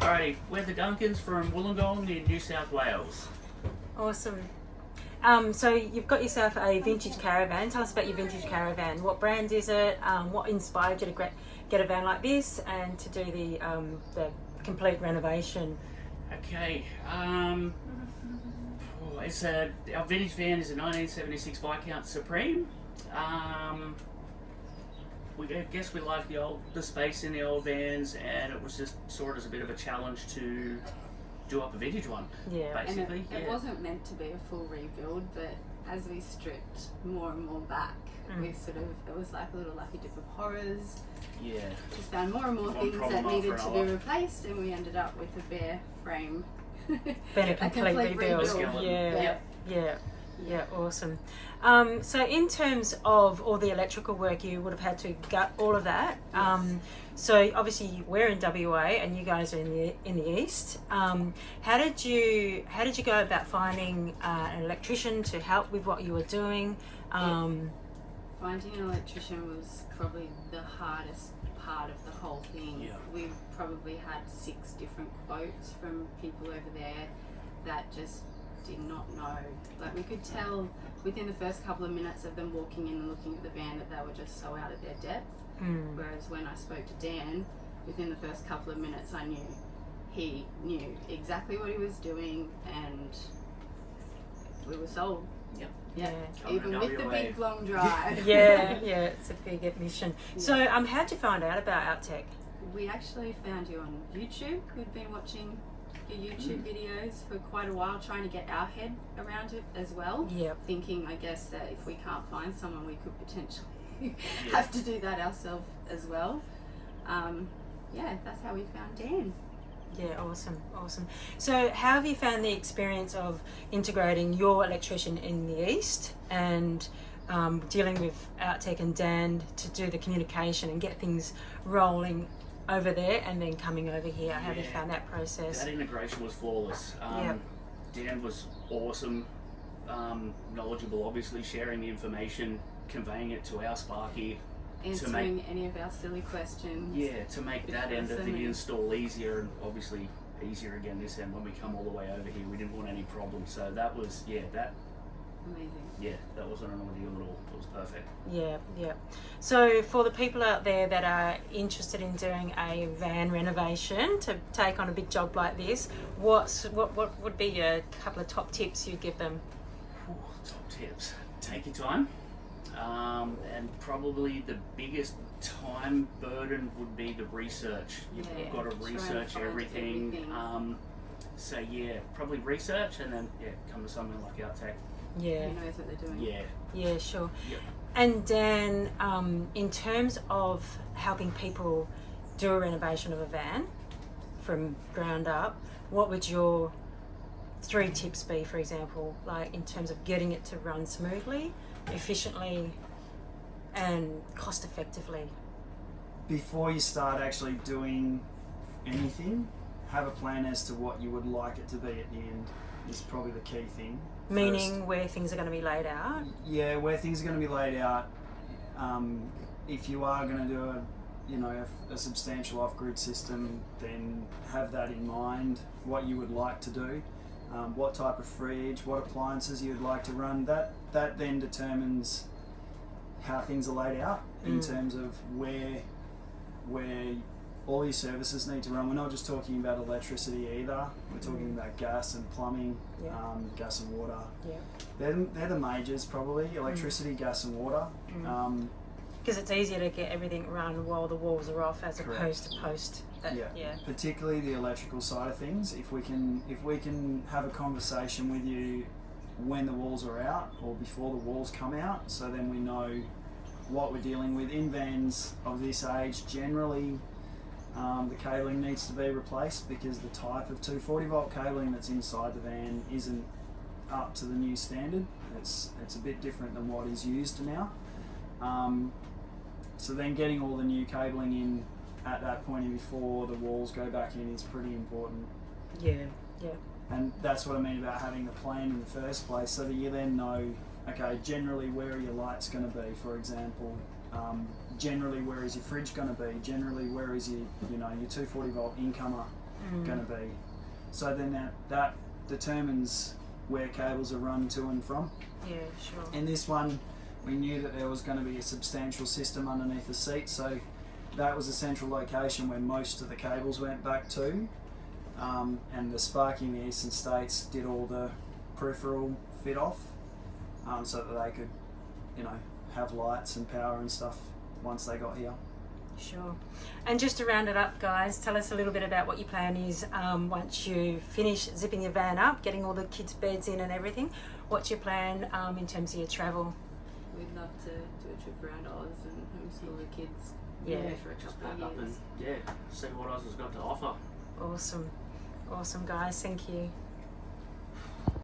Alrighty, we're the Duncans from Wollongong in New South Wales. Awesome. So you've got yourself a vintage caravan. Tell us about your vintage caravan. What brand is it? What inspired you to get a van like this and to do the complete renovation? Okay, our vintage van is a 1976 Viscount Supreme. I guess we liked the space in the old vans, and it was just saw it as a bit of a challenge to do up a vintage one. Yeah, basically. And it wasn't meant to be a full rebuild, but as we stripped more and more back, we it was like a little lucky dip of horrors. Yeah. Just found more and more things that needed to be replaced, and we ended up with a bare frame. Been a complete rebuild. Yeah, awesome. So in terms of all the electrical work, you would have had to gut all of that. Yes. So obviously we're in WA and you guys are in the east. How did you go about finding an electrician to help with what you were doing? Finding an electrician was probably the hardest part of the whole thing. Yeah. We probably had 6 different quotes from people over there that just did not know. Like, we could tell within the first couple of minutes of them walking in and looking at the van that they were just so out of their depth. Whereas when I spoke to Dan, within the first couple of minutes I knew he knew exactly what he was doing, and we were sold. Yep. Yeah. Coming Even to with the WA. big long drive. yeah, it's a big admission. Yeah. So how'd you find out about Outtech? We actually found you on YouTube. We'd been watching your YouTube videos for quite a while, trying to get our head around it as well. Yep. Thinking, I guess, that if we can't find someone, we could potentially have to do that ourselves as well. That's how we found Dan. Yeah, awesome. So how have you found the experience of integrating your electrician in the east and dealing with Outtech and Dan to do the communication and get things rolling over there and then coming over here? How have you found that process? That integration was flawless. Dan was awesome, knowledgeable, obviously sharing the information, conveying it to our Sparky. Answering any of our silly questions. Yeah, to make that end of the install easier, and obviously easier again this end when we come all the way over here. We didn't want any problems, so that was, Amazing. Yeah, that wasn't an ordeal at all. It was perfect. Yeah. So for the people out there that are interested in doing a van renovation to take on a big job like this, what would be a couple of top tips you'd give them? Top tips. Take your time. And probably the biggest time burden would be the research. You've got to research everything. So probably research, and then come to something like Outtech. Yeah. Who knows what they're doing? Yeah, sure. Yep. And Dan, in terms of helping people do a renovation of a van from ground up, what would your 3 tips be, for example, like in terms of getting it to run smoothly, efficiently, and cost effectively? Before you start actually doing anything, have a plan as to what you would like it to be at the end. Is probably the key thing. Meaning where things are going to be laid out? Yeah, where things are going to be laid out. If you are going to do a substantial off-grid system, then have that in mind, what you would like to do, what type of fridge, what appliances you'd like to run. That then determines how things are laid out in terms of where all your services need to run. We're not just talking about electricity either. We're talking about gas and plumbing, gas and water. Yeah. They're the majors probably, electricity, gas and water. Because it's easier to get everything run while the walls are off as opposed to post. Particularly the electrical side of things. If we can have a conversation with you when the walls are out or before the walls come out, so then we know what we're dealing with. In vans of this age, generally the cabling needs to be replaced because the type of 240 volt cabling that's inside the van isn't up to the new standard. It's a bit different than what is used now. So then getting all the new cabling in at that point and before the walls go back in is pretty important. Yeah. And that's what I mean about having the plan in the first place, so that you then know, okay, generally where are your lights going to be, for example. Generally where is your fridge going to be, generally where is your 240 volt incomer going to be. So then that determines where cables are run to and from. Yeah, sure. In this one, we knew that there was going to be a substantial system underneath the seat, so that was a central location where most of the cables went back to. And the Sparky in the eastern states did all the peripheral fit off, so that they could, you know, have lights and power and stuff once they got here. Sure. And just to round it up, guys, tell us a little bit about what your plan is once you finish zipping your van up, getting all the kids' beds in and everything. What's your plan in terms of your travel? We'd love to do a trip around Oz and homeschool the kids. Yeah. For a Just couple pack of up years. and see what Oz has got to offer. Awesome. Awesome, guys. Thank you.